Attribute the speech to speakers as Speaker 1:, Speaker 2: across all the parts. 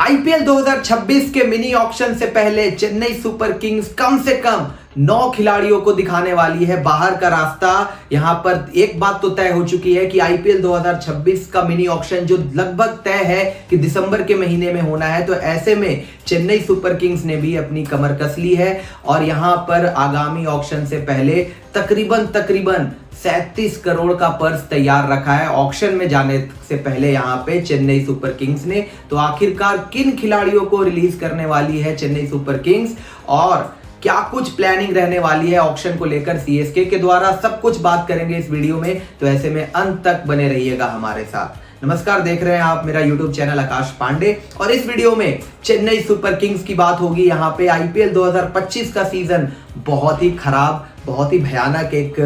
Speaker 1: IPL 2026 के mini auction से पहले चेन्नई सुपर किंग्स कम से कम 9 खिलाड़ियों को दिखाने वाली है बाहर का रास्ता। यहां पर एक बात तो तय हो चुकी है कि आईपीएल 2026 का मिनी ऑक्शन जो लगभग तय है कि दिसंबर के महीने में होना है, तो ऐसे में चेन्नई सुपर किंग्स ने भी अपनी कमर कस ली है और यहां पर आगामी ऑक्शन से पहले तकरीबन 37 करोड़ का पर्स तैयार रखा है ऑक्शन में जाने से पहले यहां पे चेन्नई सुपर किंग्स ने। तो आखिरकार किन खिलाड़ियों को रिलीज करने वाली है चेन्नई सुपर किंग्स और क्या कुछ प्लानिंग रहने वाली है ऑक्शन को लेकर सीएसके के द्वारा, सब कुछ बात करेंगे इस वीडियो में। तो ऐसे में अंत तक बने रहिएगा हमारे साथ। नमस्कार, देख रहे हैं आप मेरा YouTube चैनल आकाश पांडे और इस वीडियो में चेन्नई सुपर किंग्स की बात होगी। यहाँ पे आईपीएल 2025 का सीजन बहुत ही खराब, बहुत ही भयानक, एक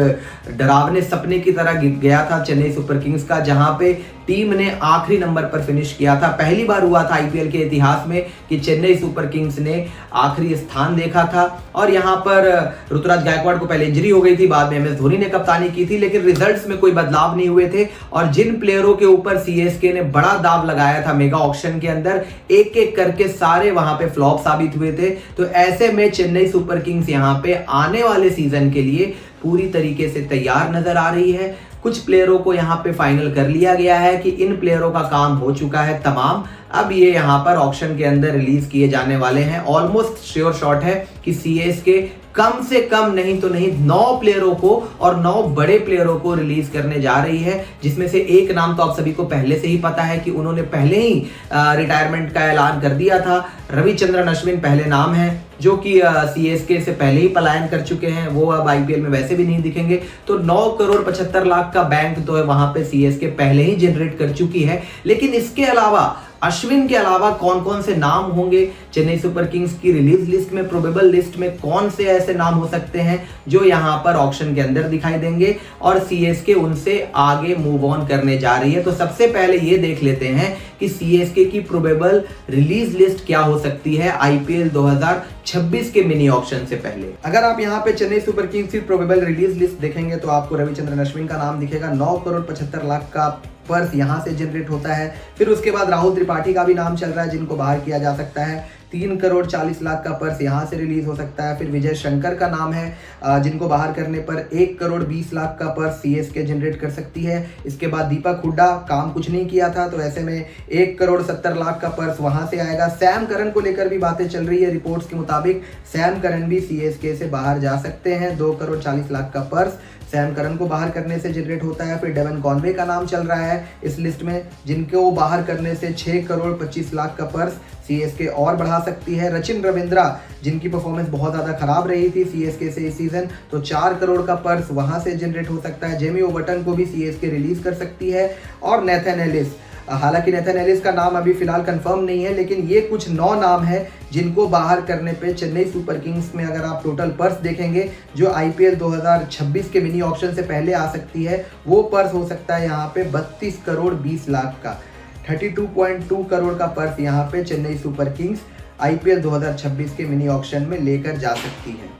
Speaker 1: डरावने सपने की तरह गया था चेन्नई सुपर किंग्स का, जहां पे टीम ने आखिरी नंबर पर फिनिश किया था। पहली बार हुआ था आईपीएल के इतिहास में कि चेन्नई सुपर किंग्स ने आखिरी स्थान देखा था और यहां पर ऋतुराज गायकवाड़ को पहले इंजरी हो गई थी, बाद में एमएस धोनी ने कप्तानी की थी, लेकिन रिजल्ट्स में कोई बदलाव नहीं हुए थे। और जिन प्लेयरों के ऊपर सीएसके ने बड़ा दाव लगाया था मेगा ऑक्शन के अंदर, एक एक करके सारे वहां पे फ्लॉप साबित हुए थे। तो ऐसे में चेन्नई सुपर किंग्स यहां पे आने वाले सीजन के लिए पूरी तरीके से तैयार नजर आ रही है। कुछ प्लेयरों को यहां पे फाइनल कर लिया गया है कि इन प्लेयरों का काम हो चुका है तमाम, अब ये यहां पर ऑक्शन के अंदर रिलीज किए जाने वाले हैं। ऑलमोस्ट श्योर शॉट है कि सीएसके कम से कम नहीं तो नहीं 9 प्लेयरों को और 9 बड़े प्लेयरों को रिलीज करने जा रही है, जिसमें से एक नाम तो आप सभी को पहले से ही पता है कि उन्होंने पहले ही रिटायरमेंट का ऐलान कर दिया था। रविचंद्रन अश्विन पहले नाम है जो कि सीएसके से पहले ही पलायन कर चुके हैं, वो अब आईपीएल में वैसे भी नहीं दिखेंगे। तो 9 करोड़ 75 लाख का बैंक तो है वहां पे सीएसके पहले ही जनरेट कर चुकी है। लेकिन इसके अलावा अश्विन के अलावा कौन कौन से नाम होंगे चेन्नई सुपर किंग्स की रिलीज लिस्ट में, प्रोबेबल लिस्ट में कौन से ऐसे नाम हो सकते हैं जो यहां पर ऑक्शन के अंदर दिखाई देंगे और सीएसके उनसे आगे मूव ऑन करने जा रही है। तो सबसे पहले ये देख लेते हैं कि सीएसके की प्रोबेबल रिलीज लिस्ट क्या हो सकती है आईपीएल 2026 के मिनी ऑक्शन से पहले। अगर आप यहाँ पे चेन्नई सुपर किंग्स की प्रोबेबल रिलीज लिस्ट देखेंगे तो आपको रविचंद्रन अश्विन का नाम दिखेगा। 9 करोड़ 75 लाख का पर्स यहां से जनरेट होता है। फिर उसके बाद राहुल त्रिपाठी का भी नाम चल रहा है जिनको बाहर किया जा सकता है। 3 करोड़ 40 लाख का पर्स यहां से रिलीज हो सकता है। फिर विजय शंकर का नाम है जिनको बाहर करने पर 1 करोड़ 20 लाख का पर्स सीएसके जनरेट कर सकती है। इसके बाद दीपक हुड्डा, काम कुछ नहीं किया था तो ऐसे में 1 करोड़ 70 लाख का पर्स वहां से आएगा। सैम करन को लेकर भी बातें चल रही है, रिपोर्ट्स के मुताबिक सैम करन भी सीएसके से बाहर जा सकते हैं। 2 करोड़ 40 लाख का पर्स सैम करन को बाहर करने से जनरेट होता है। फिर डेवन कॉनवे का नाम चल रहा है इस लिस्ट में, जिनको बाहर करने से 6 करोड़ 25 लाख का पर्स सीएसके और बढ़ा सकती है। रचिन रविंद्रा, जिनकी परफॉर्मेंस बहुत ज़्यादा खराब रही थी सीएसके से इस सीजन, तो 4 करोड़ का पर्स वहां से जनरेट हो सकता है। जेमी ओवर्टन को भी सीएसके रिलीज कर सकती है। और नेथन एलिस, हालांकि नेथन एलिस का नाम अभी फिलहाल कंफर्म नहीं है, लेकिन ये कुछ 9 नाम है जिनको बाहर करने पे चेन्नई सुपर किंग्स में अगर आप टोटल पर्स देखेंगे जो आईपीएल 2026 के मिनी ऑक्शन से पहले आ सकती है, वो पर्स हो सकता है यहाँ पे 32 करोड़ 20 लाख का। 32.2 करोड़ का पर्स यहाँ पे चेन्नई सुपर किंग्स आईपीएल 2026 के मिनी ऑक्शन में लेकर जा सकती है।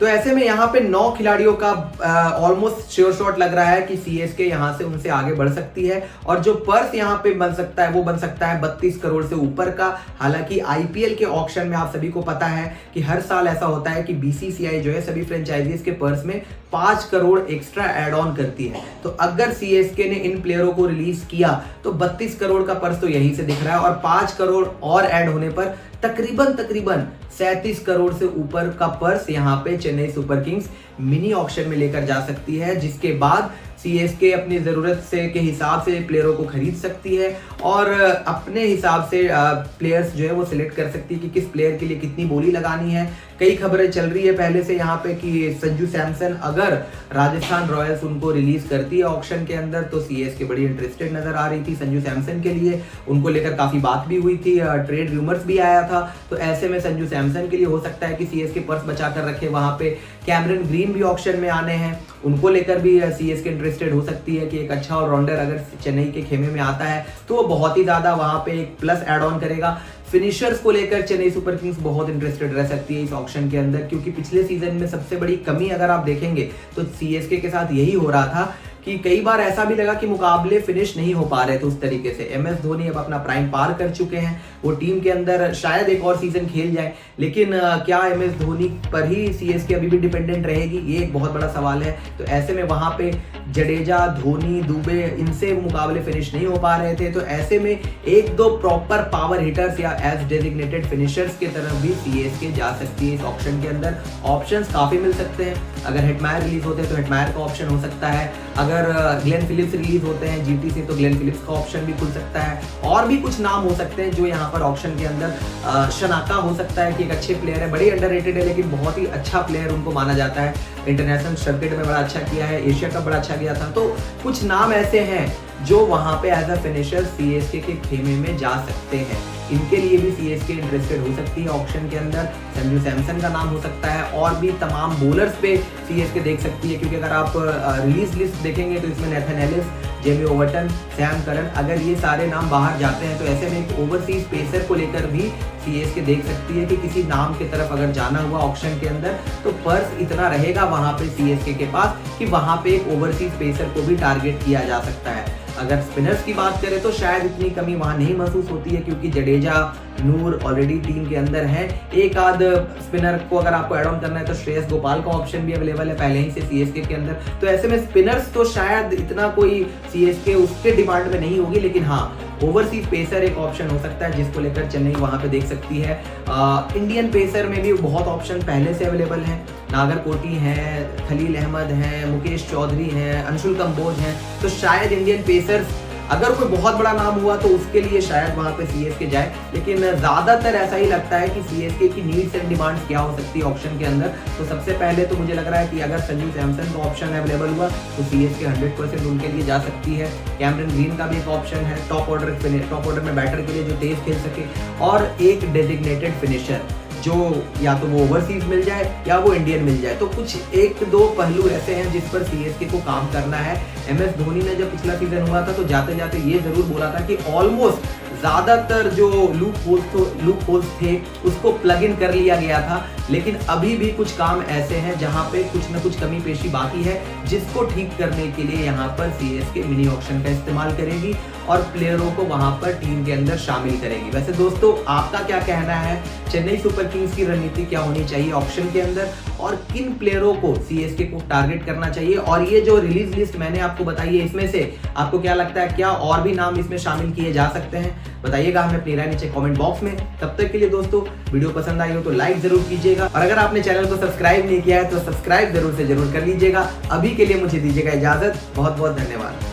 Speaker 1: तो ऐसे में यहाँ पे 9 खिलाड़ियों का ऑलमोस्ट श्योर शॉट लग रहा है कि सीएसके यहाँ से उनसे आगे बढ़ सकती है और जो पर्स यहाँ पे बन सकता है वो बन सकता है 32 करोड़ से ऊपर का। हालांकि आईपीएल के ऑक्शन में आप सभी को पता है कि हर साल ऐसा होता है कि बीसीसीआई जो है सभी फ्रेंचाइजीज के पर्स में 5 करोड़ एक्स्ट्रा एड ऑन करती है। तो अगर सीएसके ने इन प्लेयरों को रिलीज किया तो 32 करोड़ का पर्स तो यहीं से दिख रहा है और 5 करोड़ और ऐड होने पर तकरीबन 37 करोड़ से ऊपर का पर्स यहाँ पे Chennai super Kings mini auction में लेकर जा सकती है, जिसके बाद सीएसके अपनी ज़रूरत से के हिसाब से प्लेयरों को खरीद सकती है और अपने हिसाब से प्लेयर्स जो है वो सिलेक्ट कर सकती है कि किस प्लेयर के लिए कितनी बोली लगानी है। कई खबरें चल रही है पहले से यहाँ पे कि संजू सैमसन, अगर राजस्थान रॉयल्स उनको रिलीज करती है ऑक्शन के अंदर तो सीएसके बड़ी इंटरेस्टेड नजर आ रही थी संजू सैमसन के लिए। उनको लेकर काफ़ी बात भी हुई थी, ट्रेड रूमर्स भी आया था। तो ऐसे में संजू सैमसन के लिए हो सकता है कि सीएसके पर्स बचा कर रखे। वहाँ पे कैमरन ग्रीन भी ऑक्शन में आने हैं, उनको लेकर भी सीएसके इंटरेस्टेड हो सकती है कि एक अच्छा ऑलराउंडर अगर चेन्नई के खेमे में आता है तो वो बहुत ही ज़्यादा वहाँ पे एक प्लस एड ऑन करेगा। फिनिशर्स को लेकर चेन्नई सुपर किंग्स बहुत इंटरेस्टेड रह सकती है इस ऑक्शन के अंदर, क्योंकि पिछले सीजन में सबसे बड़ी कमी अगर आप देखेंगे तो सीएसके के साथ यही हो रहा था कि कई बार ऐसा भी लगा कि मुकाबले फिनिश नहीं हो पा रहे थे उस तरीके से। एम एस धोनी अब अपना प्राइम पार कर चुके हैं, वो टीम के अंदर शायद एक और सीजन खेल जाए, लेकिन क्या एम एस धोनी पर ही सीएसके अभी भी डिपेंडेंट रहेगी, ये एक बहुत बड़ा सवाल है। तो ऐसे में वहां पे जडेजा, धोनी, दुबे, इनसे मुकाबले फिनिश नहीं हो पा रहे थे, तो ऐसे में एक दो प्रॉपर पावर हिटर्स या एज डेजिग्नेटेड फिनिशर्स की तरफ भी सीएसके जा सकती है। इस ऑप्शन के अंदर ऑप्शंस काफी मिल सकते हैं। अगर हेटमायर रिलीज होते हैं तो हेटमायर का ऑप्शन हो सकता है, अगर ग्लेन फिलिप्स रिलीज होते हैं जीटी से तो ग्लेन फिलिप्स का ऑप्शन भी खुल सकता है, और भी कुछ नाम हो सकते हैं जो यहाँ पर ऑप्शन के अंदर शनाका हो सकता है कि एक अच्छे प्लेयर है, बड़े अंडररेटेड है लेकिन बहुत ही अच्छा प्लेयर उनको माना जाता है, इंटरनेशनल सर्किट में बड़ा अच्छा किया है, एशिया कप बड़ा अच्छा किया था। तो कुछ नाम ऐसे हैं जो वहां पे एज अ फिनिशर सीएसके के खेमे में जा सकते हैं, इनके लिए भी सीएसके इंटरेस्टेड हो सकती है ऑप्शन के अंदर। संजू सैमसन का नाम हो सकता है, और भी तमाम बॉलर्स पे सीएसके देख सकती है, क्योंकि अगर आप रिलीज लिस्ट देखेंगे तो इसमें Nathan Ellis, Jamie Overton, Sam Curran, अगर ये सारे नाम बाहर जाते हैं तो ऐसे में एक ओवरसीज पेसर को लेकर भी सीएसके देख सकती है कि किसी नाम की तरफ अगर जाना हुआ ऑप्शन के अंदर तो पर्स इतना रहेगा वहां पे सीएसके के पास कि वहां पे एक ओवरसीज पेसर को भी टारगेट किया जा सकता है। अगर स्पिनर्स की बात करें तो शायद इतनी कमी वहां नहीं महसूस होती है, क्योंकि जडेजा, नूर ऑलरेडी टीम के अंदर है। एक आध स्पिनर को अगर आपको एड ऑन करना है तो श्रेयस गोपाल का ऑप्शन भी अवेलेबल है पहले ही से सीएसके के अंदर। तो ऐसे में स्पिनर्स तो शायद इतना कोई सीएसके उसके डिमांड में नहीं होगी, लेकिन हाँ ओवरसीज पेसर एक ऑप्शन हो सकता है जिसको लेकर चेन्नई वहां पे देख सकती है। इंडियन पेसर में भी बहुत ऑप्शन पहले से अवेलेबल हैं, नागर कोटी हैं, खलील अहमद हैं, मुकेश चौधरी हैं, अंशुल कंबोज हैं, तो शायद इंडियन पेसर्स अगर कोई बहुत बड़ा नाम हुआ तो उसके लिए शायद वहां पे सीएसके जाए, लेकिन ज्यादातर ऐसा ही लगता है कि सीएसके की नीड्स एंड डिमांड्स क्या हो सकती है ऑप्शन के अंदर। तो सबसे पहले तो मुझे लग रहा है कि अगर संजू सैमसन का ऑप्शन अवेलेबल हुआ तो सीएसके 100% उनके लिए जा सकती है। कैमरन ग्रीन का भी एक ऑप्शन है टॉप ऑर्डर में बैटर के लिए जो तेज खेल सके, और एक डेजिग्नेटेड फिनिशर जो या तो वो ओवरसीज मिल जाए या वो इंडियन मिल जाए। तो कुछ एक दो पहलू ऐसे हैं जिस पर सीएसके को काम करना है। एमएस धोनी ने जब पिछला सीजन हुआ था तो जाते जाते ये जरूर बोला था कि ऑलमोस्ट ज्यादातर जो लूप होल्स थे उसको प्लग इन कर लिया गया था, लेकिन अभी भी कुछ काम ऐसे हैं जहां पे कुछ न कुछ कमी पेशी बाकी है, जिसको ठीक करने के लिए यहाँ पर सीएसके मिनी ऑक्शन का इस्तेमाल करेगी और प्लेयरों को वहां पर टीम के अंदर शामिल करेगी। वैसे दोस्तों आपका क्या कहना है, चेन्नई सुपर किंग्स की रणनीति क्या होनी चाहिए ऑप्शन के अंदर, और किन प्लेयरों को सीएसके को टारगेट करना चाहिए? और ये जो रिलीज लिस्ट मैंने आपको बताई है इसमें से आपको क्या लगता है, क्या और भी नाम इसमें शामिल किए जा सकते हैं? बताइएगा हमें अपनी राय नीचे कमेंट बॉक्स में। तब तक के लिए दोस्तों वीडियो पसंद आई हो तो लाइक जरूर कीजिएगा, और अगर आपने चैनल को सब्सक्राइब नहीं किया है तो सब्सक्राइब जरूर से जरूर कर लीजिएगा। अभी के लिए मुझे दीजिएगा इजाजत, बहुत बहुत धन्यवाद।